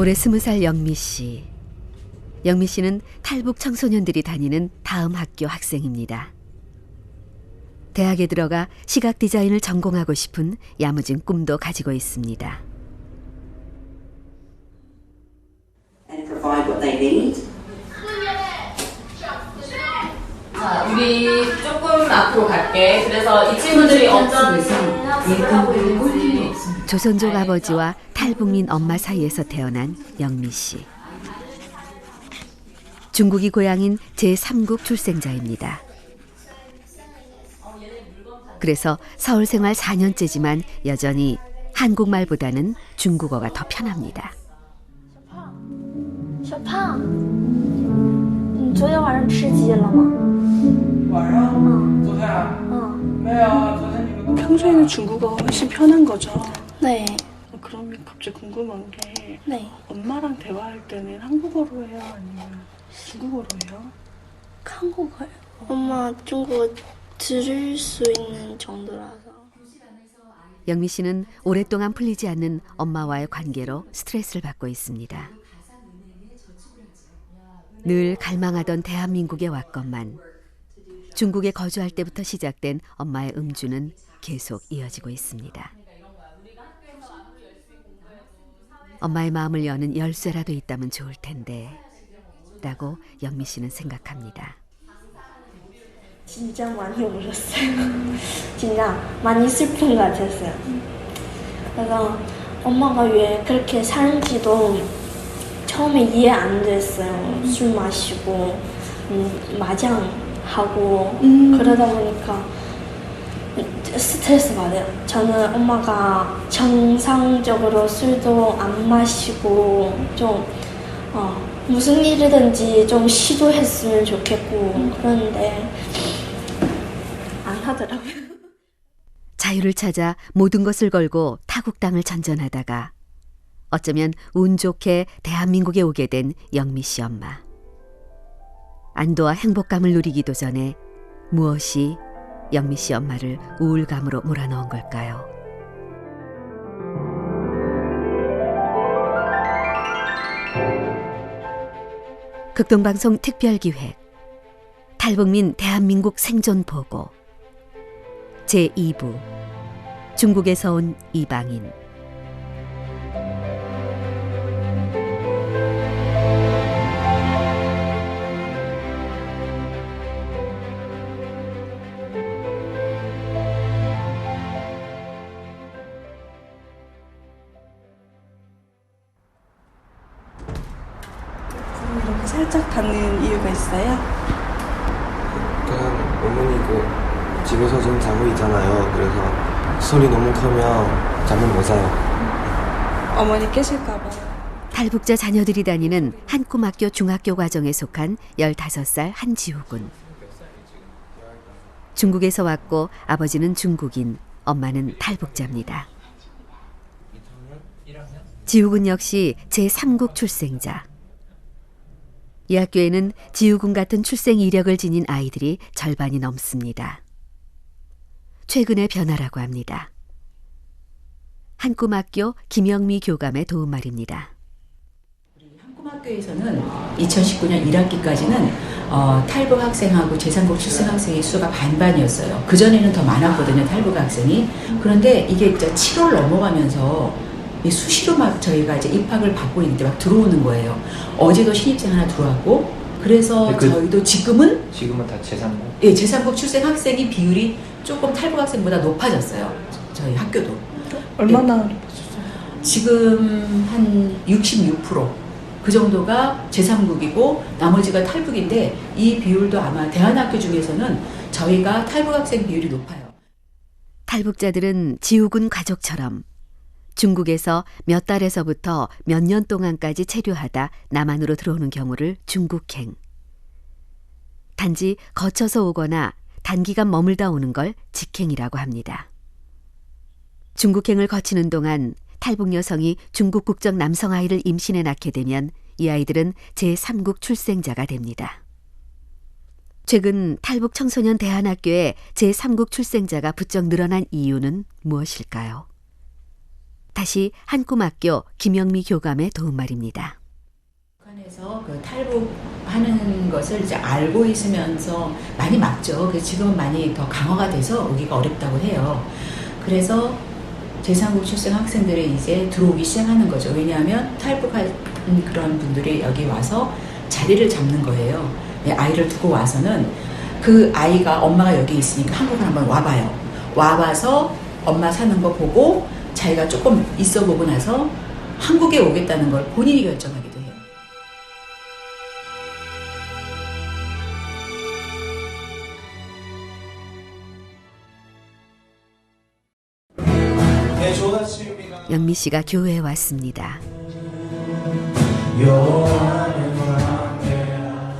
올해 20살 영미 씨. 영미 씨는 탈북 청소년들이 다니는 다음 학교 학생입니다. 대학에 들어가 시각 디자인을 전공하고 싶은 야무진 꿈도 가지고 있습니다. 자, 우리 조금 앞으로 갈게. 그래서 이 친구들이 어떤 조선족 아버지와 탈북민 엄마 사이에서 태어난 영미 씨. 중국이 고향인 제3국 출생자입니다. 그래서 서울 생활 4년째지만 여전히 한국말보다는 중국어가 더 편합니다. 小胖，你昨天晚上吃鸡了吗？晚上？昨天啊？没有啊，昨天你们 평소에는 중국어가 훨씬 편한 거죠? 네. 그러면 갑자기 궁금한 게 네. 엄마랑 대화할 때는 한국어로 해요? 아니면 중국어로 해요? 한국어요. 엄마 중국어 들을 수 있는 정도라서. 영미 씨는 오랫동안 풀리지 않는 엄마와의 관계로 스트레스를 받고 있습니다. 늘 갈망하던 대한민국에 왔건만 중국에 거주할 때부터 시작된 엄마의 음주는 계속 이어지고 있습니다. 엄마의 마음을 여는 열쇠라도 있다면 좋을 텐데 라고 영미 씨는 생각합니다. 진짜 많이 울었어요. 진짜 많이 슬픈 것 같았어요. 그래서 엄마가 왜 그렇게 사는지도 처음에 이해 안 됐어요. 술 마시고 마장하고 그러다 보니까 스트레스 받아요. 저는 엄마가 정상적으로 술도 안 마시고 좀 무슨 일이든지 좀 시도했으면 좋겠고 그런데 안 하더라고요. 자유를 찾아 모든 것을 걸고 타국 땅을 전전하다가 어쩌면 운 좋게 대한민국에 오게 된 영미 씨 엄마. 안도와 행복감을 누리기도 전에 무엇이 영미 씨 엄마를 우울감으로 몰아넣은 걸까요? 극동방송 특별기획 탈북민 대한민국 생존 보고 제2부 중국에서 온 이방인. 이렇게 살짝 닫는 이유가 있어요? 그냥 어머니도 집에서 좀 자고 있잖아요. 그래서 소리 너무 크면 잠을 못 자요. 어머니 깨실까 봐. 탈북자 자녀들이 다니는 한꿈학교 중학교 과정에 속한 15살 한지우군. 중국에서 왔고 아버지는 중국인, 엄마는 탈북자입니다. 지우군 역시 제3국 출생자. 이 학교에는 지우군 같은 출생 이력을 지닌 아이들이 절반이 넘습니다. 최근의 변화라고 합니다. 한꿈학교 김영미 교감의 도움말입니다. 한꿈학교에서는 2019년 1학기까지는 탈북 학생하고 제3국 출생 학생의 수가 반반이었어요. 그전에는 더 많았거든요, 탈북 학생이. 그런데 이게 7월 넘어가면서 수시로 막 저희가 이제 입학을 받고 있는데 막 들어오는 거예요. 어제도 신입생 하나 들어왔고, 그래서 저희도 지금은 다 제3국? 예, 제3국 출생 학생이 비율이 조금 탈북 학생보다 높아졌어요. 저희 학교도. 얼마나 예. 높아졌어요? 지금 한 66%. 그 정도가 제3국이고 나머지가 탈북인데 이 비율도 아마 대안학교 중에서는 저희가 탈북 학생 비율이 높아요. 탈북자들은 지우군 가족처럼 중국에서 몇 달에서부터 몇 년 동안까지 체류하다 남한으로 들어오는 경우를 중국행. 단지 거쳐서 오거나 단기간 머물다 오는 걸 직행이라고 합니다. 중국행을 거치는 동안 탈북 여성이 중국 국적 남성 아이를 임신해 낳게 되면 이 아이들은 제3국 출생자가 됩니다. 최근 탈북 청소년 대안학교에 제3국 출생자가 부쩍 늘어난 이유는 무엇일까요? 다시 한꿈학교 김영미 교감의 도움말입니다. 북한에서 그 탈북하는 것을 이제 알고 있으면서 많이 막죠. 그래서 지금은 많이 더 강화가 돼서 오기가 어렵다고 해요. 그래서 제3국 출생 학생들이 이제 들어오기 시작하는 거죠. 왜냐하면 탈북한 그런 분들이 여기 와서 자리를 잡는 거예요. 아이를 두고 와서는 그 아이가 엄마가 여기 있으니까 한국을 한번 와봐요. 와봐서 엄마 사는 거 보고 자기가 조금 있어 보고 나서 한국에 오겠다는 걸 본인이 결정하기도 해요. 영미 씨가 교회에 왔습니다.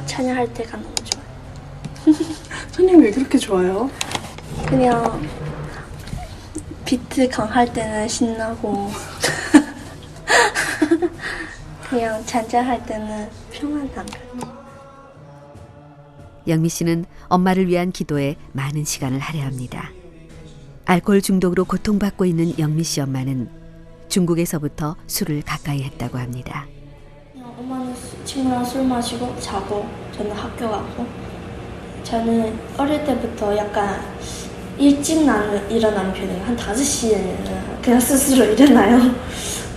찬양할 때가 너무 좋아요. 선생님 왜 그렇게 좋아요? 그냥 비트 강할 때는 신나고 그냥 잔잔할 때는 평안한 것 같아요. 영미 씨는 엄마를 위한 기도에 많은 시간을 할애합니다. 알코올 중독으로 고통받고 있는 영미 씨 엄마는 중국에서부터 술을 가까이 했다고 합니다. 그냥 엄마는 친구랑 술 마시고 자고 저는 학교 가고 저는 어릴 때부터 약간 일찍 일어나는 편이에요. 한 5시에는 그냥 스스로 일어나요.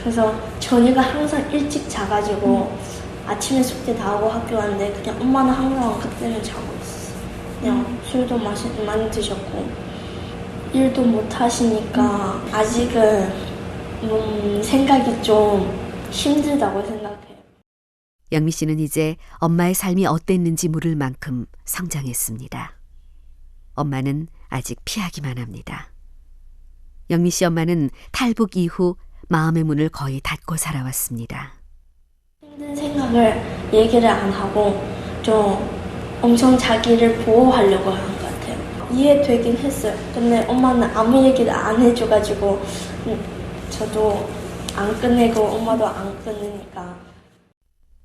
그래서 저녁에 항상 일찍 자가지고 아침에 숙제 다 하고 학교 가는데 그냥 엄마는 항상 그때는 자고 있었어요. 그냥 술도 많이 드셨고 일도 못 하시니까 아직은 생각이 좀 힘들다고 생각해요. 영미 씨는 이제 엄마의 삶이 어땠는지 물을 만큼 성장했습니다. 엄마는 아직 피하기만 합니다. 영미 씨 엄마는 탈북 이후 마음의 문을 거의 닫고 살아왔습니다. 힘든 생각을 얘기를 안 하고 좀 엄청 자기를 보호하려고 하는 것 같아요. 이해되긴 했어요. 근데 엄마는 아무 얘기를 안 해줘가지고 저도 안 끝내고 엄마도 안 끊으니까.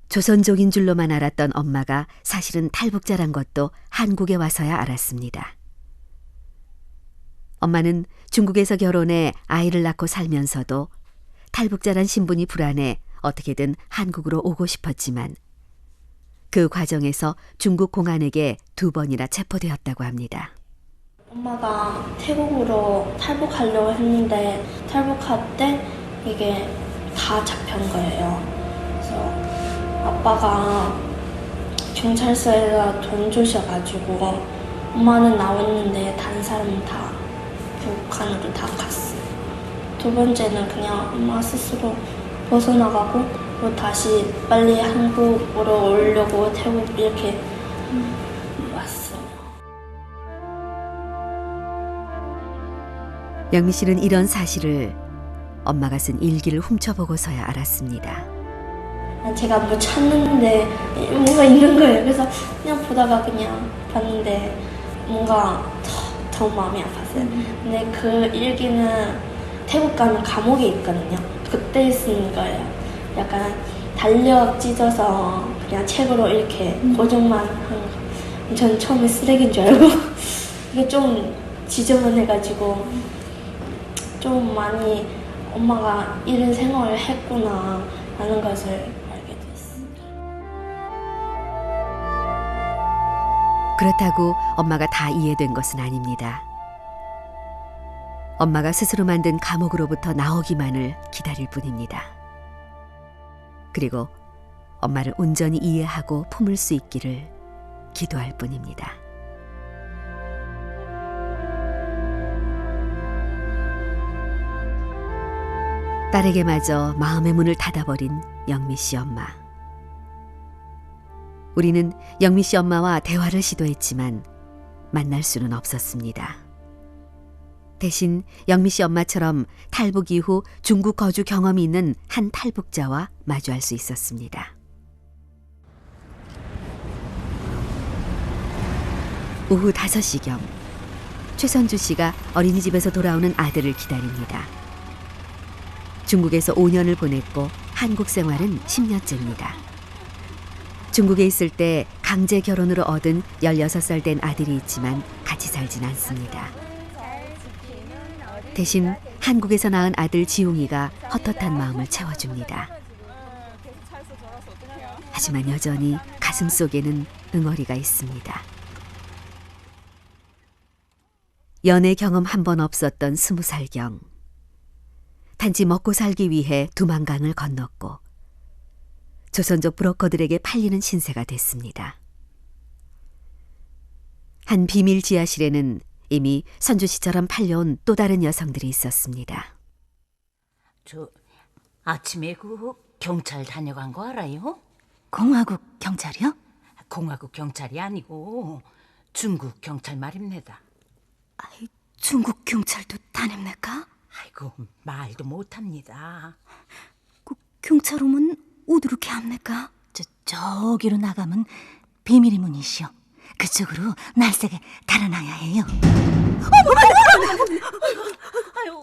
조선족인 줄로만 알았던 엄마가 사실은 탈북자란 것도 한국에 와서야 알았습니다. 엄마는 중국에서 결혼해 아이를 낳고 살면서도 탈북자란 신분이 불안해 어떻게든 한국으로 오고 싶었지만 그 과정에서 중국 공안에게 2번이나 체포되었다고 합니다. 엄마가 태국으로 탈북하려고 했는데 탈북할 때 이게 다 잡힌 거예요. 그래서 아빠가 경찰서에서 돈 주셔가지고 엄마는 나왔는데 다른 사람은 다 북한으로 다 갔어요. 2번째는 그냥 엄마 스스로 벗어나가고 또 다시 빨리 한국으로 오려고 태국 이렇게 왔어요. 영미 씨는 이런 사실을 엄마가 쓴 일기를 훔쳐보고서야 알았습니다. 제가 뭐 찾는데 뭔가 있는 거예요. 그래서 그냥 보다가 그냥 봤는데 뭔가 더 마음이 아팠어요. 근데 그 일기는 태국 가면 감옥에 있거든요. 그때 쓴 거예요. 약간 달력 찢어서 그냥 책으로 이렇게 고정만 한 거. 전 처음에 쓰레기인 줄 알고 이게 좀 지저분해가지고 좀 많이 엄마가 이런 생활을 했구나 라는 것을 알게 됐습니다. 그렇다고 엄마가 다 이해된 것은 아닙니다. 엄마가 스스로 만든 감옥으로부터 나오기만을 기다릴 뿐입니다. 그리고 엄마를 온전히 이해하고 품을 수 있기를 기도할 뿐입니다. 딸에게마저 마음의 문을 닫아버린 영미 씨 엄마. 우리는 영미 씨 엄마와 대화를 시도했지만 만날 수는 없었습니다. 대신 영미 씨 엄마처럼 탈북 이후 중국 거주 경험이 있는 한 탈북자와 마주할 수 있었습니다. 오후 5시경 최선주 씨가 어린이집에서 돌아오는 아들을 기다립니다. 중국에서 5년을 보냈고 한국 생활은 10년째입니다. 중국에 있을 때 강제 결혼으로 얻은 16살 된 아들이 있지만 같이 살진 않습니다. 대신 한국에서 낳은 아들 지웅이가 헛헛한 마음을 채워줍니다. 하지만 여전히 가슴속에는 응어리가 있습니다. 연애 경험 한 번 없었던 20살경. 단지 먹고 살기 위해 두만강을 건넜고 조선족 브로커들에게 팔리는 신세가 됐습니다. 한 비밀 지하실에는 이미 선주 씨처럼 팔려온 또 다른 여성들이 있었습니다. 아침에 그 경찰 다녀간 거 알아요? 공화국 경찰이요? 공화국 경찰이 아니고 중국 경찰 말입니다. 중국 경찰도 다닙니까? 아이고, 말도 못합니다. 그 경찰 오면 어떻게 합니까? 저기로 나가면 비밀의 문이시오. 그쪽으로 날쌔게 달아나야 해요. 아유,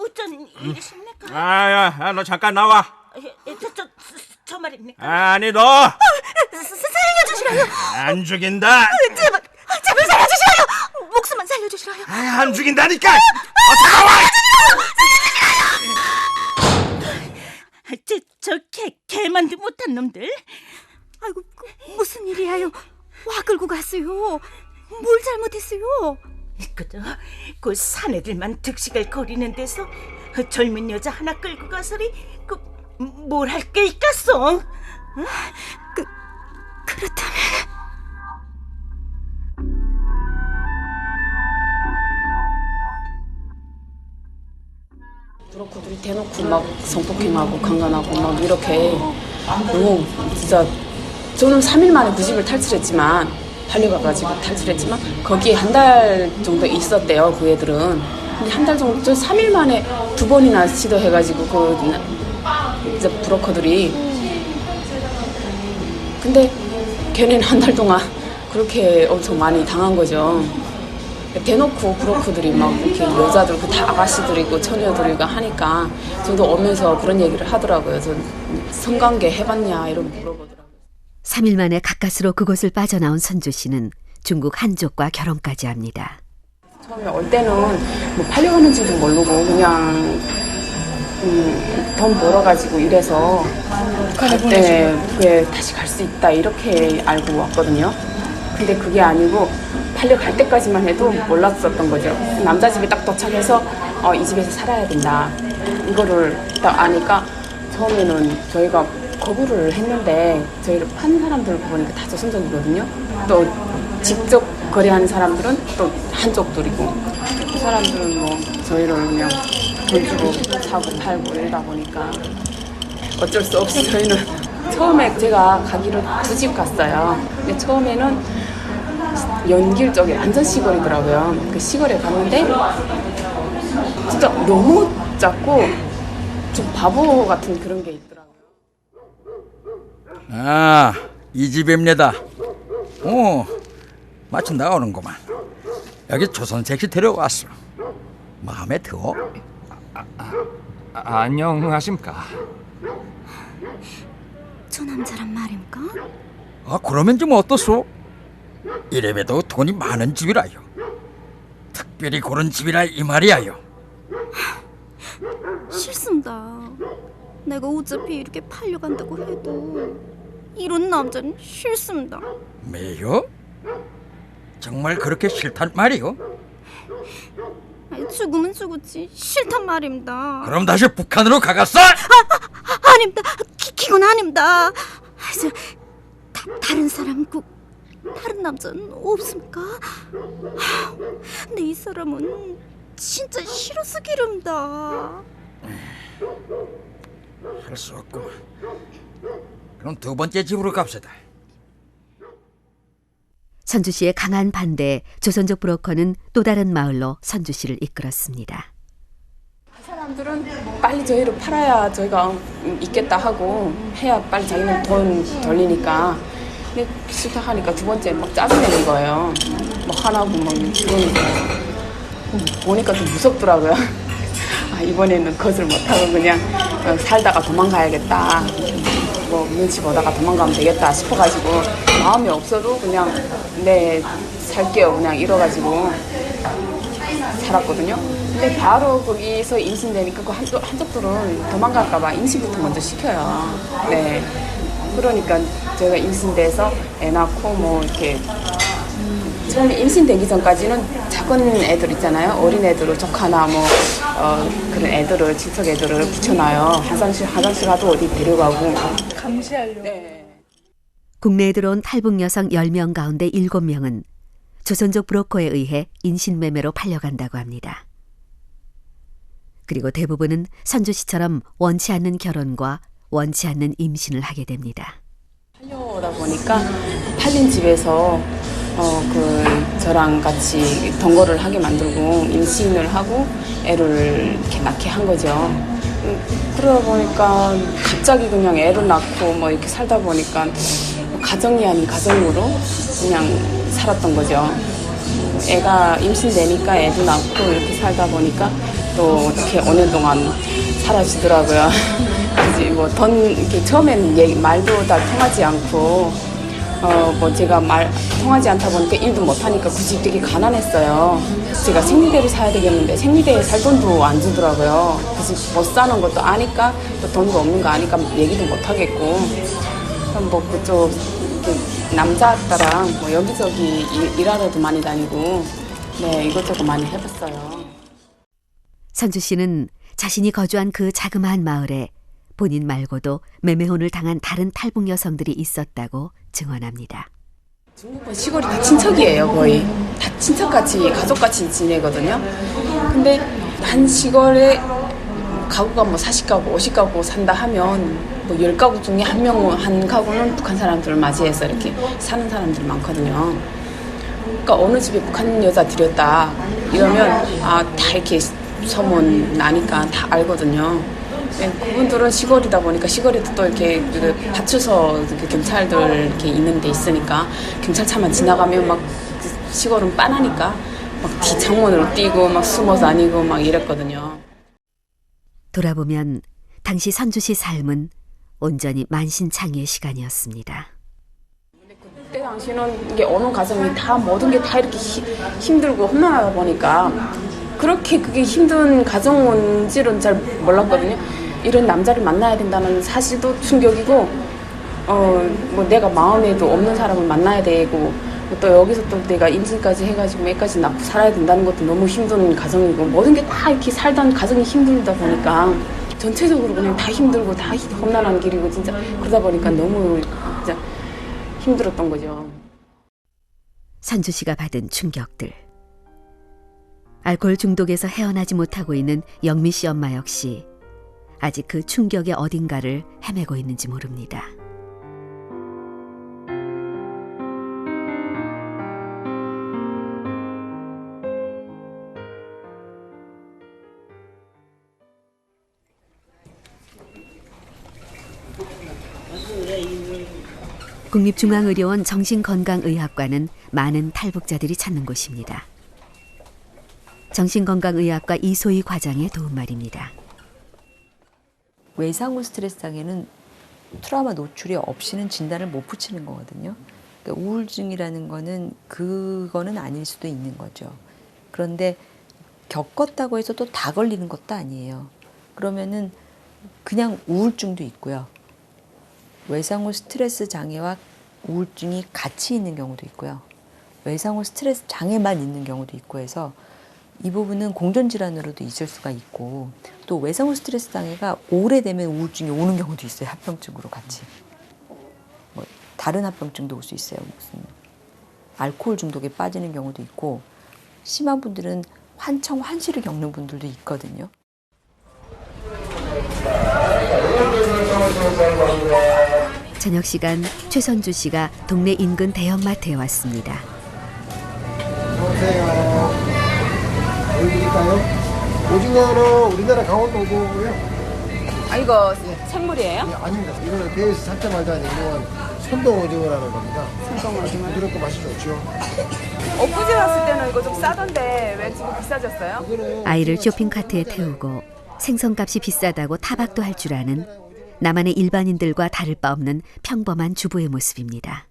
어쩐 일이십니까? 야, 너 잠깐 나와. 저 말입니까? 아니, 너. 살려주시라요. 안 죽인다. 제발 살려주시라요. 목숨만 살려주시라요. 안 죽인다니까. 어서 나와. 저 개만도 못한 놈들. 아이고, 무슨 일이에요? 와 끌고 갔어요. 뭘 잘못했어요? 그저 그 사내들만 득식을 거리는 데서 젊은 여자 하나 끌고 가서리 뭘 할 게 있겠어? 그렇다면 브로커들이 대놓고 막 성폭행하고 강간하고 막 이렇게 너무 진짜 저는 3일 만에 그 집을 탈출했지만 달려가가지고 탈출했지만 거기에 한 달 정도 있었대요. 그 애들은. 근데 한 달 정도 3일 만에 2번이나 시도해가지고 그 이제 브로커들이 근데 걔네는 한 달 동안 그렇게 엄청 많이 당한 거죠. 대놓고 브로커들이 막 이렇게 여자들 그 다 아가씨들이고 처녀들이고 하니까 저도 오면서 그런 얘기를 하더라고요. 저 성관계 해봤냐 이런 물어보더라고요. 3일 만에 가까스로 그곳을 빠져나온 선주 씨는 중국 한족과 결혼까지 합니다. 처음에 올 때는 뭐 팔려가는지도 모르고 그냥 돈 벌어가지고 이래서 갈 때 그게 다시 갈 수 있다 이렇게 알고 왔거든요. 근데 그게 아니고 팔려갈 때까지만 해도 몰랐었던 거죠. 남자 집에 딱 도착해서 이 집에서 살아야 된다 이거를 딱 아니까 처음에는 저희가 거부를 했는데 저희를 파는 사람들 보니까 다 조선족이거든요. 또 직접 거래하는 사람들은 또 한족들이고 그 사람들은 뭐 저희를 그냥 돈 주고 사고 팔고 이러다 보니까 어쩔 수 없이 저희는 처음에 제가 가기로 2집 갔어요. 근데 처음에는 연길 쪽에 완전 시골이더라고요. 그 시골에 갔는데 진짜 너무 작고 좀 바보 같은 그런 게 있더라고요. 아, 이 집입니다. 마침 나오는구만. 여기 조선 색시 데려왔어. 마음에 들어? 안녕하십니까? 저 남자란 말입니까? 그러면 좀 어떻소? 이래봬도 돈이 많은 집이라요. 특별히 고른 집이라 이 말이야요. 싫습니다. 내가 어차피 이렇게 팔려간다고 해도 이런 남자는 싫습니다. 매요? 정말 그렇게 싫단 말이요? 죽으면 죽었지 싫단 말입니다. 그럼 다시 북한으로 가갔어? 아닙니다. 그건 아닙니다. 다른 사람 다른 남자는 없습니까? 근데 이 사람은 진짜 싫어서 기릅니다. 할 수 없고. 그럼 2번째 집으로 갑시다. 선주 씨의 강한 반대에 조선족 브로커는 또 다른 마을로 선주 씨를 이끌었습니다. 사람들은 빨리 저희를 팔아야 저희가 있겠다 하고 해야 빨리 자기는 돈 돌리니까. 근데 싫다 하니까 2번째 막 짜증내는 거예요. 막 화나고 막 그러니까 보니까 좀 무섭더라고요. 이번에는 그것을 못하고 그냥 살다가 도망가야겠다. 뭐 눈치 보다가 도망가면 되겠다 싶어가지고 마음이 없어도 그냥 네 살게요 그냥 이래가지고 살았거든요. 근데 바로 거기서 임신되니까 그 한쪽들은 도망갈까봐 임신부터 먼저 시켜요. 네. 그러니까 제가 임신돼서 애 낳고 뭐 이렇게 처음에 임신되기 전까지는 작은 애들 있잖아요. 어린 애들을 조카나 뭐 그런 애들을 친척 애들을 붙여놔요. 화장실 가도 어디 데려가고 감시하려고. 네. 국내에 들어온 탈북 여성 10명 가운데 7명은 조선족 브로커에 의해 인신매매로 팔려간다고 합니다. 그리고 대부분은 선주 씨처럼 원치 않는 결혼과 원치 않는 임신을 하게 됩니다. 팔려오다 보니까 팔린 집에서 저랑 같이 동거를 하게 만들고 임신을 하고 애를 이렇게 낳게 한 거죠. 그러다 보니까 갑자기 그냥 애를 낳고 뭐 이렇게 살다 보니까 가정이 아닌 가정으로 그냥 살았던 거죠. 애가 임신되니까 애도 낳고 이렇게 살다 보니까 또 어떻게 5년 동안 사라지더라고요. 뭐 이렇게 처음에는 말도 다 통하지 않고 뭐 제가 통하지 않다 보니까 일도 못하니까 그 집 되게 가난했어요. 제가 생리대를 사야 되겠는데 생리대에 살 돈도 안 주더라고요. 그 집 못 사는 것도 아니까 또 돈도 없는 거 아니까 얘기도 못 하겠고 뭐 그쪽 남자 따라 뭐 여기저기 일하러도 많이 다니고 네 이것저것 많이 해봤어요. 선주 씨는 자신이 거주한 그 자그마한 마을에 본인 말고도 매매혼을 당한 다른 탈북 여성들이 있었다고 증언합니다. 중국은 시골이 다 친척이에요. 거의 다 친척같이 가족같이 지내거든요. 근데 한 시골에 가구가 뭐 40가구, 50가구 산다 하면 뭐 10가구 중에 한 가구는 북한 사람들을 맞이해서 이렇게 사는 사람들이 많거든요. 그러니까 어느 집에 북한 여자 들였다 이러면 다 이렇게 소문 나니까 다 알거든요. 네, 그분들은 시골이다 보니까 시골에도 또 이렇게 받쳐서 이렇게 경찰들 이렇게 있는 데 있으니까 경찰차만 지나가면 막 시골은 빤하니까 막 뒤창문으로 뛰고 막 숨어 다니고 막 이랬거든요. 돌아보면 당시 선주 씨 삶은 온전히 만신창이의 시간이었습니다. 그때 당시는 이게 어느 가정이 다 모든 게 다 이렇게 힘들고 험난하다 보니까 그렇게 그게 힘든 가정인지는 잘 몰랐거든요. 이런 남자를 만나야 된다는 사실도 충격이고, 뭐 내가 마음에도 없는 사람을 만나야 되고, 또 여기서 또 내가 임신까지 해가지고 애까지 낳고 살아야 된다는 것도 너무 힘든 가정이고, 모든 게 다 이렇게 살던 가정이 힘들다 보니까 전체적으로 그냥 다 힘들고 다 험난한 길이고 진짜 그러다 보니까 너무 진짜 힘들었던 거죠. 선주 씨가 받은 충격들. 알코올 중독에서 헤어나지 못하고 있는 영미 씨 엄마 역시 아직 그 충격의 어딘가를 헤매고 있는지 모릅니다. 국립중앙의료원 정신건강의학과는 많은 탈북자들이 찾는 곳입니다. 정신건강의학과 이소희 과장의 도움말입니다. 외상후 스트레스 장애는 트라우마 노출이 없이는 진단을 못 붙이는 거거든요. 그러니까 우울증이라는 거는 그거는 아닐 수도 있는 거죠. 그런데 겪었다고 해서 또 다 걸리는 것도 아니에요. 그러면은 그냥 우울증도 있고요. 외상후 스트레스 장애와 우울증이 같이 있는 경우도 있고요. 외상후 스트레스 장애만 있는 경우도 있고 해서 이 부분은 공존질환으로도 있을 수가 있고 또 외상후 스트레스 장애가 오래되면 우울증이 오는 경우도 있어요. 합병증으로 같이. 뭐 다른 합병증도 올 수 있어요. 무슨 알코올 중독에 빠지는 경우도 있고 심한 분들은 환시를 겪는 분들도 있거든요. 저녁 시간 최선주 씨가 동네 인근 대형마트에 왔습니다. 안녕하세요. 뭘 드릴까요? 오징어는 우리나라 강원도 오징어고요. 이거 생물이에요? 네, 아닙니다. 이거는 배에서 살자마자 냉동한 손동 오징어라는 겁니다. 손동 오징어. 부드럽고 맛이 좋죠. 엊그제 왔을 때는 이거 좀 싸던데 왜 지금 비싸졌어요? 아이를 쇼핑카트에 태우고 생선값이 비싸다고 타박도 할 줄 아는 남한의 일반인들과 다를 바 없는 평범한 주부의 모습입니다.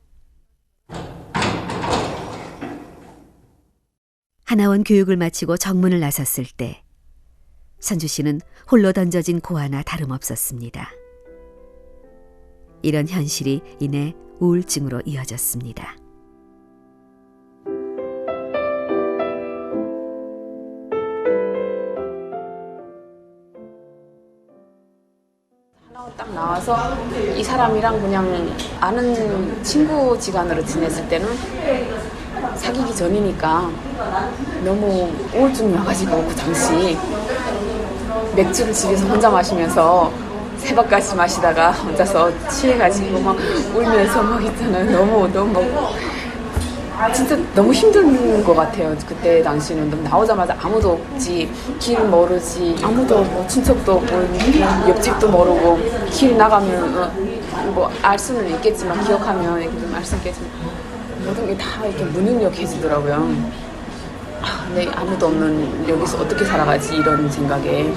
하나원 교육을 마치고 정문을 나섰을 때 선주 씨는 홀로 던져진 고아나 다름없었습니다. 이런 현실이 이내 우울증으로 이어졌습니다. 딱 나와서 이 사람이랑 그냥 아는 친구 지간으로 지냈을 때는 사귀기 전이니까 너무 우울증이 와가지고 그 당시 맥주를 집에서 혼자 마시면서 새벽까지 마시다가 혼자서 취해가지고 막 울면서 막 있잖아요. 너무 진짜 너무 힘든 것 같아요. 그때 당시는 나오자마자 아무도 없지, 길 모르지, 아무도 뭐 친척도 없고 옆집도 모르고 길 나가면 뭐 알 수는 있겠지만 기억하면 이렇게 좀 알 수 있겠지만 모든 게 다 이렇게 무능력해지더라고요. 내 아무도 없는 여기서 어떻게 살아가지 이런 생각에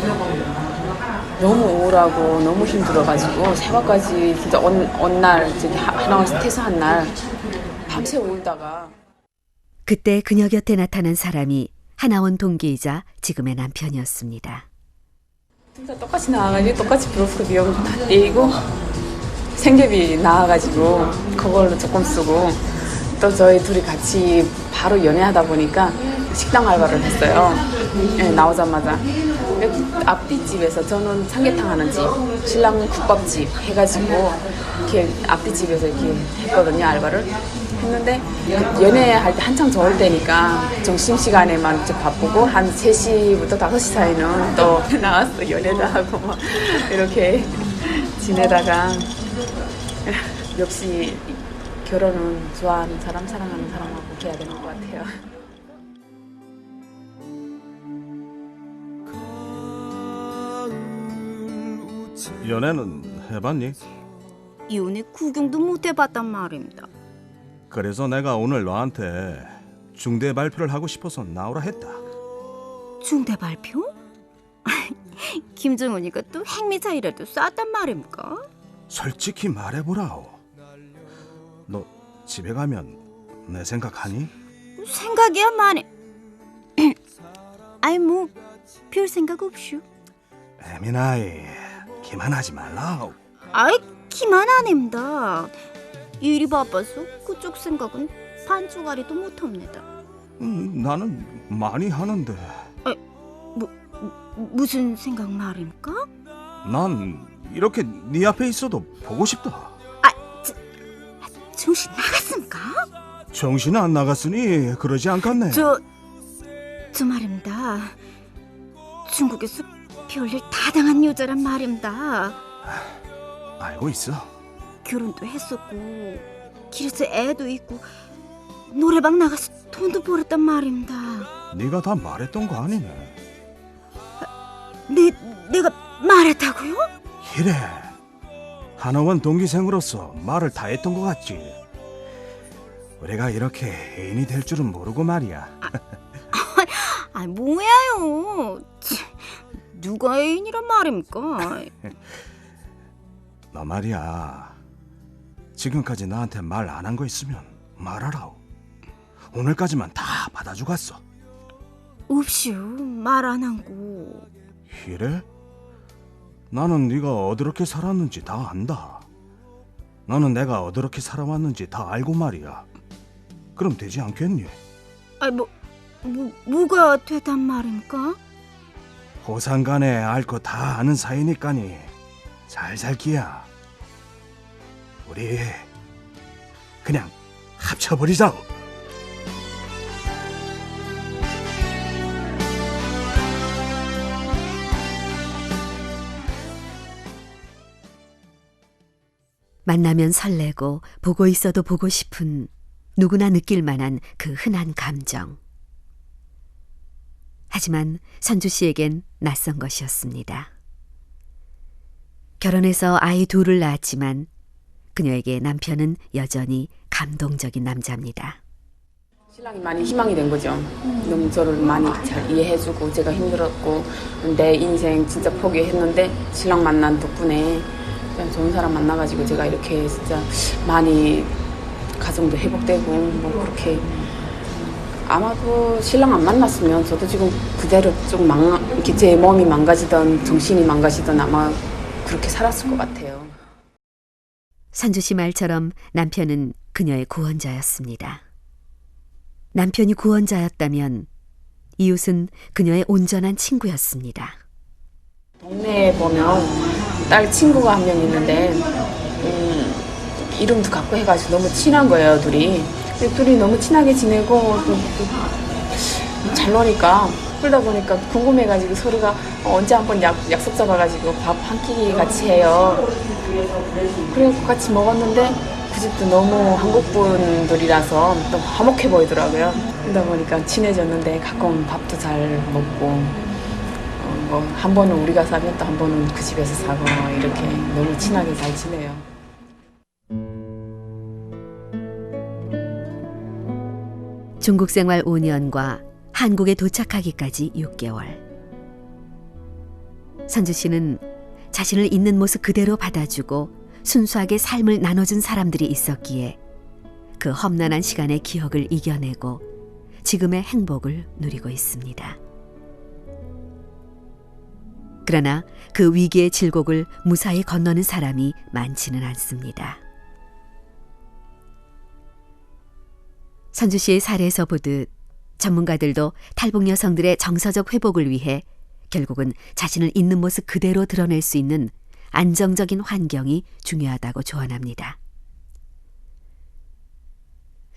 너무 우울하고 너무 힘들어가지고 새벽까지 진짜 어느 날 저기 하나원에서 퇴소한 날 밤새 울다가 그때 그녀 곁에 나타난 사람이 하나원 동기이자 지금의 남편이었습니다. 진짜 똑같이 나와가지고 똑같이 브로커 비용 다 떼이고 생계비 나와가지고 그걸로 조금 쓰고 또 저희 둘이 같이 바로 연애하다 보니까 식당 알바를 했어요. 네, 나오자마자 앞뒤 집에서 저는 삼계탕 하는 집, 신랑 국밥집 해가지고 이렇게 앞뒤 집에서 이렇게 했거든요. 알바를 했는데 연애할 때 한창 좋을 때니까 점심시간에만 좀 바쁘고 한 3시부터 5시 사이는 또 나와서 연애도 하고 막 이렇게 지내다가 역시 결혼은 좋아하는 사람, 사랑하는 사람하고 해야 되는 것 같아요. 연애는 해봤니? 연애 구경도 못 해봤단 말입니다. 그래서 내가 오늘 너한테 중대 발표를 하고 싶어서 나오라 했다. 중대 발표? 김정은이가 또 핵미사일에도 쐈단 말입니까? 솔직히 말해보라오. 너 집에 가면 내 생각하니? 생각이야 많이. 아이 뭐 별 생각 없슈. 애미나이 기만하지 말라. 아이 기만 아닙니다. 일이 바빠서 그쪽 생각은 반쪽아리도 못합니다. 나는 많이 하는데. 무슨 생각 말입니까? 난 이렇게 네 앞에 있어도 보고 싶다. 정신 나갔습니까? 정신 안 나갔으니 그러지 않겠네. 저 말입니다. 중국에서 별일 다 당한 여자란 말입니다. 알고 있어. 결혼도 했었고 길에서 애도 있고 노래방 나가서 돈도 벌었단 말입니다. 네가 다 말했던 거 아니네. 내가 말했다고요? 그래. 하나원 동기생으로서 말을 다 했던 것 같지. 우리가 이렇게 애인이 될 줄은 모르고 말이야. 뭐야요. 누가 애인이란 말입니까? 너 말이야. 지금까지 나한테 말 안 한 거 있으면 말하라오. 오늘까지만 다 받아주겠어. 없슈. 말 안 한고. 그래? 나는 네가 어떻게 살았는지 다 안다. 나는 내가 어떻게 살아왔는지 다 알고 말이야. 그럼 되지 않겠니? 뭐가 되단 말입니까? 호상간에 알 거 다 아는 사이니까니 잘 살기야. 우리 그냥 합쳐버리자. 만나면 설레고 보고 있어도 보고 싶은 누구나 느낄 만한 그 흔한 감정. 하지만 선주 씨에겐 낯선 것이었습니다. 결혼해서 아이 둘을 낳았지만 그녀에게 남편은 여전히 감동적인 남자입니다. 신랑이 많이 희망이 된 거죠. 너무 저를 많이 잘 이해해주고 제가 힘들었고 내 인생 진짜 포기했는데 신랑 만난 덕분에 좋은 사람 만나가지고 제가 이렇게 진짜 많이 가정도 회복되고 뭐 그렇게 아마도 신랑 안 만났으면 저도 지금 그대로 좀 이렇게 제 몸이 망가지던 정신이 망가지던 아마 그렇게 살았을 것 같아요. 선주 씨 말처럼 남편은 그녀의 구원자였습니다. 남편이 구원자였다면 이웃은 그녀의 온전한 친구였습니다. 동네에 보면 딸 친구가 한 명 있는데 이름도 갖고 해가지고 너무 친한 거예요, 둘이. 근데 둘이 너무 친하게 지내고 잘 노니까 그러다 보니까 궁금해가지고 서로가 언제 한번 약속 잡아가지고 밥 한 끼 같이 해요. 그래서 같이 먹었는데 그 집도 너무 한국 분들이라서 너무 화목해 보이더라고요. 그러다 보니까 친해졌는데 가끔 밥도 잘 먹고 뭐 한 번은 우리가 사면 또 한 번은 그 집에서 사고 이렇게 너무 친하게 잘 지내요. 중국 생활 5년과 한국에 도착하기까지 6개월. 선주 씨는 자신을 있는 모습 그대로 받아주고 순수하게 삶을 나눠준 사람들이 있었기에 그 험난한 시간의 기억을 이겨내고 지금의 행복을 누리고 있습니다. 그러나 그 위기의 질곡을 무사히 건너는 사람이 많지는 않습니다. 선주 씨의 사례에서 보듯 전문가들도 탈북 여성들의 정서적 회복을 위해 결국은 자신을 있는 모습 그대로 드러낼 수 있는 안정적인 환경이 중요하다고 조언합니다.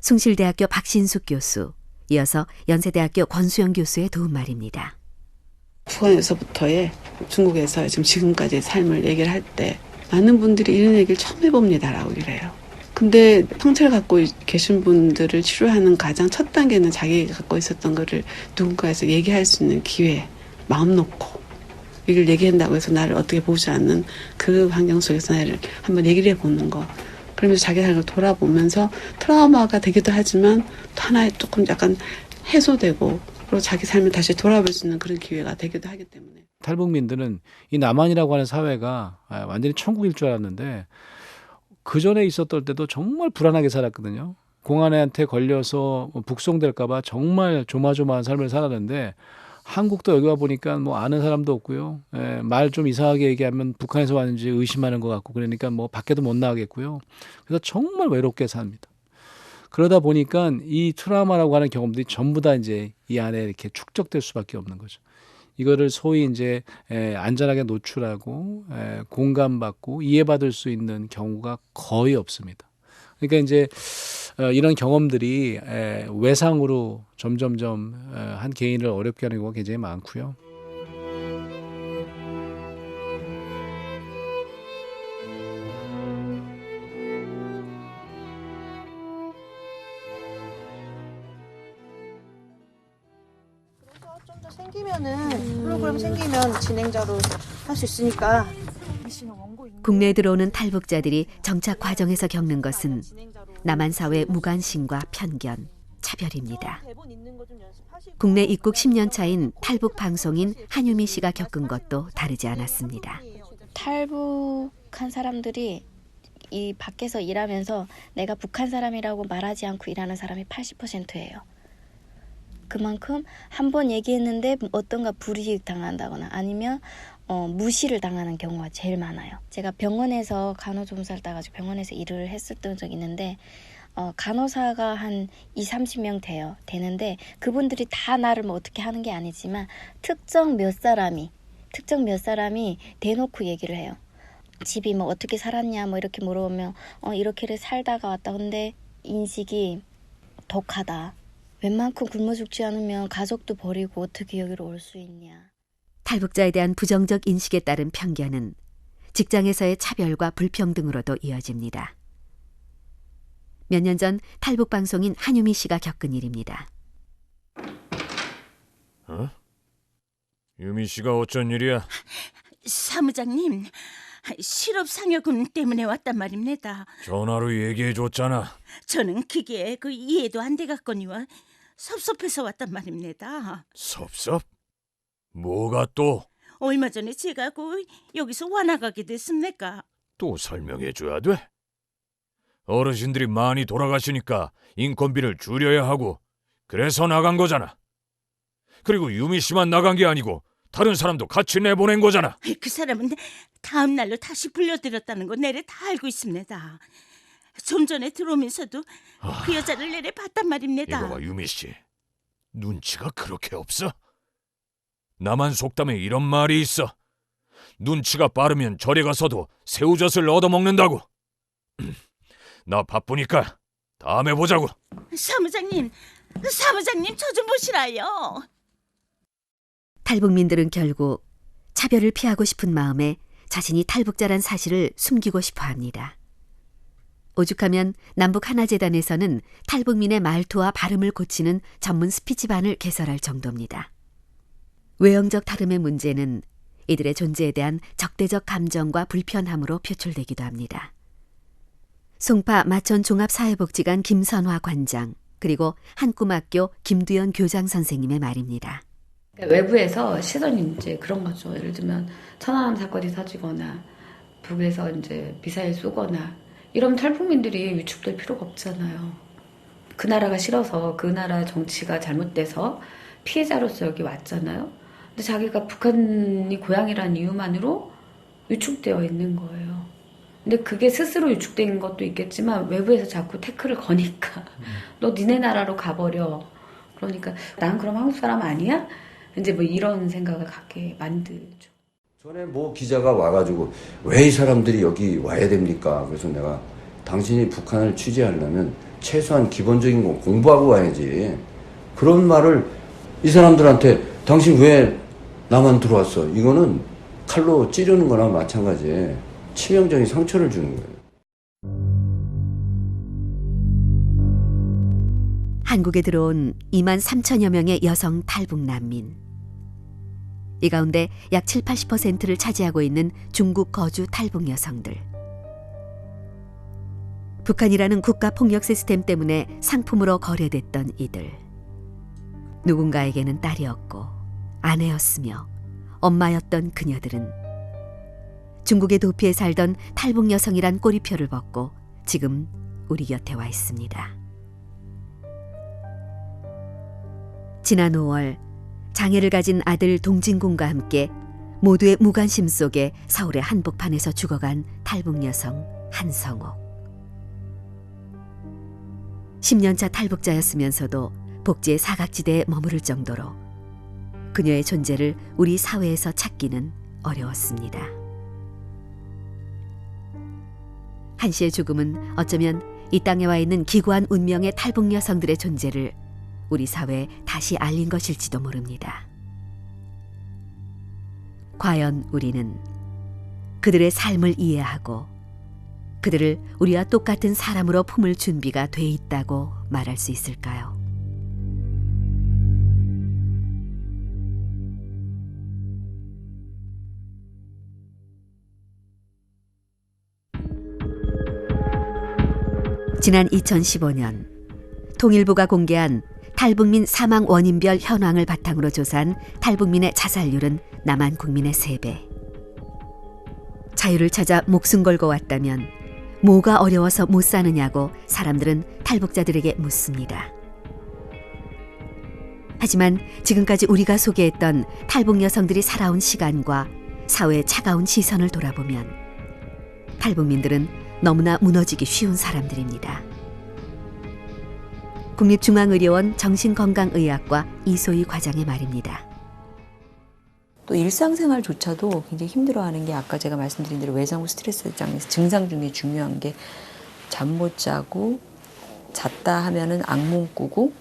숭실대학교 박신숙 교수, 이어서 연세대학교 권수영 교수의 도움말입니다. 북한에서부터의 중국에서 지금까지의 삶을 얘기를 할 때 많은 분들이 이런 얘기를 처음 해봅니다라고 그래요. 근데 상처를 갖고 계신 분들을 치료하는 가장 첫 단계는 자기가 갖고 있었던 거를 누군가에서 얘기할 수 있는 기회, 마음 놓고 이걸 얘기한다고 해서 나를 어떻게 보지 않는 그 환경 속에서 나를 한번 얘기를 해보는 거. 그러면서 자기 삶을 돌아보면서 트라우마가 되기도 하지만 또 하나의 조금 약간 해소되고 그리고 자기 삶을 다시 돌아볼 수 있는 그런 기회가 되기도 하기 때문에. 탈북민들은 이 남한이라고 하는 사회가 완전히 천국일 줄 알았는데 그 전에 있었던 때도 정말 불안하게 살았거든요. 공안에한테 걸려서 북송될까 봐 정말 조마조마한 삶을 살았는데 한국도 여기 와 보니까 뭐 아는 사람도 없고요. 말 좀 이상하게 얘기하면 북한에서 왔는지 의심하는 것 같고 그러니까 뭐 밖에도 못 나가겠고요. 그래서 정말 외롭게 삽니다. 그러다 보니까 이 트라우마라고 하는 경험들이 전부 다 이제 이 안에 이렇게 축적될 수밖에 없는 거죠. 이거를 소위 이제 안전하게 노출하고 공감받고 이해받을 수 있는 경우가 거의 없습니다. 그러니까 이제 이런 경험들이 외상으로 점점점 한 개인을 어렵게 하는 경우가 굉장히 많고요. 프로그램 생기면 진행자로 할 수 있으니까. 국내에 들어오는 탈북자들이 정착 과정에서 겪는 것은 남한 사회 무관심과 편견, 차별입니다. 국내 입국 10년 차인 탈북 방송인 한유미 씨가 겪은 것도 다르지 않았습니다. 탈북한 사람들이 이 밖에서 일하면서 내가 북한 사람이라고 말하지 않고 일하는 사람이 80%예요. 그만큼 한 번 얘기했는데 어떤가 불이익 당한다거나 아니면 무시를 당하는 경우가 제일 많아요. 제가 병원에서 간호조무사를 따가지고 병원에서 일을 했었던 적이 있는데 간호사가 한 20-30명 되는데 그분들이 다 나를 뭐 어떻게 하는 게 아니지만 특정 몇 사람이 대놓고 얘기를 해요. 집이 뭐 어떻게 살았냐 뭐 이렇게 물어보면 이렇게를 살다가 왔다. 근데 인식이 독하다. 웬만큼 굶어 죽지 않으면 가족도 버리고 어떻게 여기로 올 수 있냐. 탈북자에 대한 부정적 인식에 따른 편견은 직장에서의 차별과 불평등으로도 이어집니다. 몇 년 전 탈북 방송인 한유미 씨가 겪은 일입니다. 유미 씨가 어쩐 일이야? 사무장님, 실업상여금 때문에 왔단 말입니다. 전화로 얘기해줬잖아. 저는 그게 이해도 안 돼갔거니와 섭섭해서 왔단 말입니다. 섭섭? 뭐가 또? 얼마 전에 제가 여기서 와나가게 됐습니까? 또 설명해줘야 돼? 어르신들이 많이 돌아가시니까 인건비를 줄여야 하고 그래서 나간 거잖아. 그리고 유미 씨만 나간 게 아니고 다른 사람도 같이 내보낸 거잖아. 그 사람은 다음 날로 다시 불려들였다는 거 내래 다 알고 있습니다. 좀 전에 들어오면서도 그 여자를 내래 봤단 말입니다. 이거 봐, 유미 씨. 눈치가 그렇게 없어? 나만 속담에 이런 말이 있어. 눈치가 빠르면 절에 가서도 새우젓을 얻어먹는다고. 나 바쁘니까 다음에 보자고. 사무장님 저 좀 보시라요. 탈북민들은 결국 차별을 피하고 싶은 마음에 자신이 탈북자란 사실을 숨기고 싶어 합니다. 오죽하면 남북 하나재단에서는 탈북민의 말투와 발음을 고치는 전문 스피치반을 개설할 정도입니다. 외형적 다름의 문제는 이들의 존재에 대한 적대적 감정과 불편함으로 표출되기도 합니다. 송파 마천 종합사회복지관 김선화 관장, 그리고 한꿈학교 김두연 교장 선생님의 말입니다. 외부에서 시선이 이제 그런 거죠. 예를 들면 천안함 사건이 터지거나 북에서 이제 미사일 쏘거나 이러면 탈북민들이 위축될 필요가 없잖아요. 그 나라가 싫어서 그 나라 정치가 잘못돼서 피해자로서 여기 왔잖아요. 근데 자기가 북한이 고향이라는 이유만으로 위축되어 있는 거예요. 근데 그게 스스로 위축된 것도 있겠지만 외부에서 자꾸 태클을 거니까 너 니네 나라로 가버려. 그러니까 난 그럼 한국 사람 아니야? 이제 뭐 이런 생각을 갖게 만들죠. 전에 뭐 기자가 와가지고 왜 이 사람들이 여기 와야 됩니까? 그래서 내가 당신이 북한을 취재하려면 최소한 기본적인 거 공부하고 와야지. 그런 말을 이 사람들한테 당신 왜 나만 들어왔어? 이거는 칼로 찌르는 거나 마찬가지에 치명적인 상처를 주는 거예요. 한국에 들어온 2만 3천여 명의 여성 탈북 난민. 이 가운데 약 7, 80%를 차지하고 있는 중국 거주 탈북 여성들. 북한이라는 국가 폭력 시스템 때문에 상품으로 거래됐던 이들. 누군가에게는 딸이었고 아내였으며 엄마였던 그녀들은 중국의 도피에 살던 탈북 여성이란 꼬리표를 벗고 지금 우리 곁에 와 있습니다. 지난 5월 장애를 가진 아들 동진군과 함께 모두의 무관심 속에 서울의 한복판에서 죽어간 탈북 여성 한성옥. 10년차 탈북자였으면서도 복지의 사각지대에 머무를 정도로 그녀의 존재를 우리 사회에서 찾기는 어려웠습니다. 한 씨의 죽음은 어쩌면 이 땅에 와 있는 기구한 운명의 탈북 여성들의 존재를 우리 사회에 다시 알린 것일지도 모릅니다. 과연 우리는 그들의 삶을 이해하고 그들을 우리와 똑같은 사람으로 품을 준비가 돼 있다고 말할 수 있을까요? 지난 2015년 통일부가 공개한 탈북민 사망 원인별 현황을 바탕으로 조사한 탈북민의 자살률은 남한 국민의 3배. 자유를 찾아 목숨 걸고 왔다면 뭐가 어려워서 못 사느냐고 사람들은 탈북자들에게 묻습니다. 하지만 지금까지 우리가 소개했던 탈북 여성들이 살아온 시간과 사회의 차가운 시선을 돌아보면 탈북민들은 너무나 무너지기 쉬운 사람들입니다. 국립중앙의료원 정신건강의학과 이소희 과장의 말입니다. 또 일상생활조차도 굉장히 힘들어하는 게 아까 제가 말씀드린 대로 외상후 스트레스 증상 중에 중요한 게 잠 못 자고 잤다 하면은 악몽 꾸고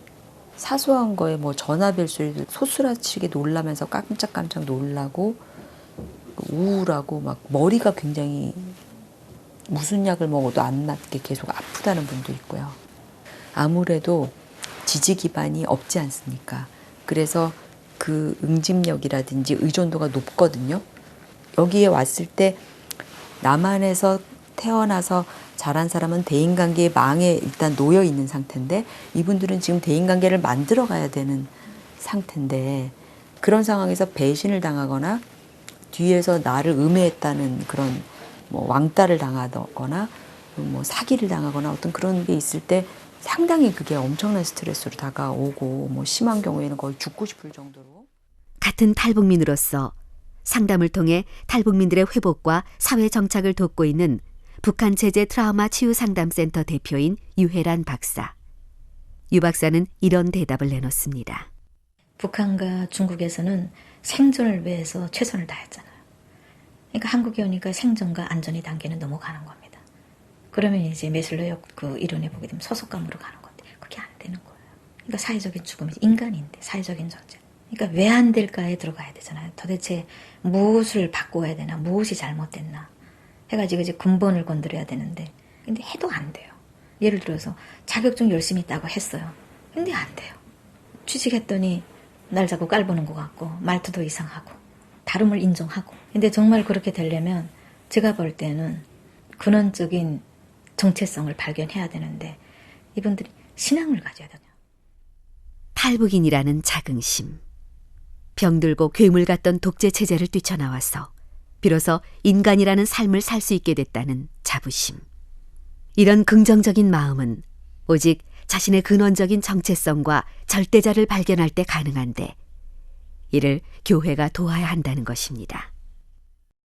사소한 거에 뭐 전화벨 소리도 소스라치게 놀라면서 깜짝깜짝 놀라고 우울하고 막 머리가 굉장히 무슨 약을 먹어도 안 낫게 계속 아프다는 분도 있고요. 아무래도 지지 기반이 없지 않습니까? 그래서 그 응집력이라든지 의존도가 높거든요. 여기에 왔을 때 남한에서 태어나서 자란 사람은 대인관계의 망에 일단 놓여 있는 상태인데 이분들은 지금 대인관계를 만들어 가야 되는 상태인데 그런 상황에서 배신을 당하거나 뒤에서 나를 음해했다는 그런 뭐 왕따를 당하거나 뭐 사기를 당하거나 어떤 그런 게 있을 때 상당히 그게 엄청난 스트레스로 다가오고 뭐 심한 경우에는 거의 죽고 싶을 정도로. 같은 탈북민으로서 상담을 통해 탈북민들의 회복과 사회 정착을 돕고 있는 북한 체제 트라우마 치유 상담센터 대표인 유혜란 박사. 유 박사는 이런 대답을 내놓습니다. 북한과 중국에서는 생존을 위해서 최선을 다했잖아요. 그러니까 한국에 오니까 생존과 안전이 단계는 넘어가는 겁니다. 그러면 이제 메슬로역 그 이론에 보게 되면 소속감으로 가는 건데 그게 안 되는 거예요. 그러니까 사회적인 죽음이 인간인데 사회적인 존재. 그러니까 왜 안 될까에 들어가야 되잖아요. 도대체 무엇을 바꿔야 되나, 무엇이 잘못됐나 해가지고 이제 근본을 건드려야 되는데 근데 해도 안 돼요. 예를 들어서 자격증 열심히 따고 했어요. 근데 안 돼요. 취직했더니 날 자꾸 깔보는 것 같고 말투도 이상하고 다름을 인정하고. 근데 정말 그렇게 되려면 제가 볼 때는 근원적인 정체성을 발견해야 되는데 이분들이 신앙을 가져야 되냐. 탈북인이라는 자긍심. 병들고 괴물 같던 독재 체제를 뛰쳐나와서 비로소 인간이라는 삶을 살 수 있게 됐다는 자부심. 이런 긍정적인 마음은 오직 자신의 근원적인 정체성과 절대자를 발견할 때 가능한데 이를 교회가 도와야 한다는 것입니다.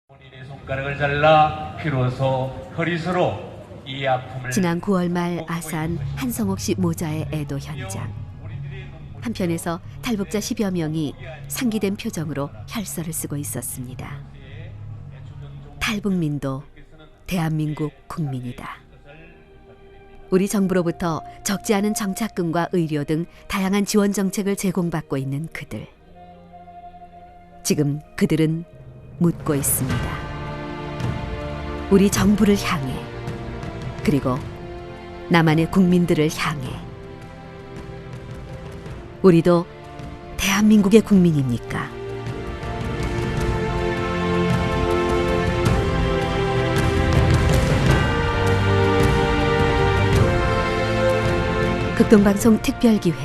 본인의 손가락을 잘라 피로소 허리수로 이 아픔을 지난 9월 말 아산 한성옥 씨 모자의 애도 현장. 한편에서 탈북자 10여 명이 상기된 표정으로 혈서를 쓰고 있었습니다. 탈북민도 대한민국 국민이다. 우리 정부로부터 적지 않은 정착금과 의료 등 다양한 지원 정책을 제공받고 있는 그들. 지금 그들은 묻고 있습니다. 우리 정부를 향해, 그리고 나만의 국민들을 향해. 우리도 대한민국의 국민입니까? 극동방송 특별기획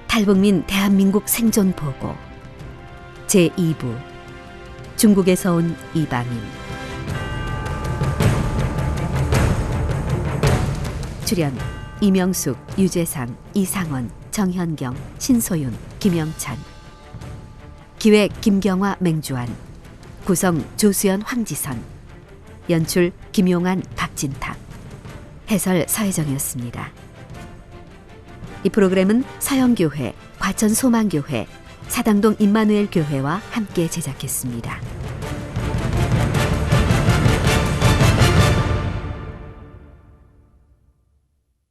탈북민 대한민국 생존 보고 제2부 중국에서 온 이방인. 출연 이명숙, 유재상, 이상원, 정현경, 신소윤, 김영찬. 기획 김경화, 맹주환. 구성 조수연, 황지선. 연출 김용환, 박진탁. 해설 서혜정이었습니다. 이 프로그램은 서영교회, 과천소망교회, 사당동 임마누엘 교회와 함께 제작했습니다.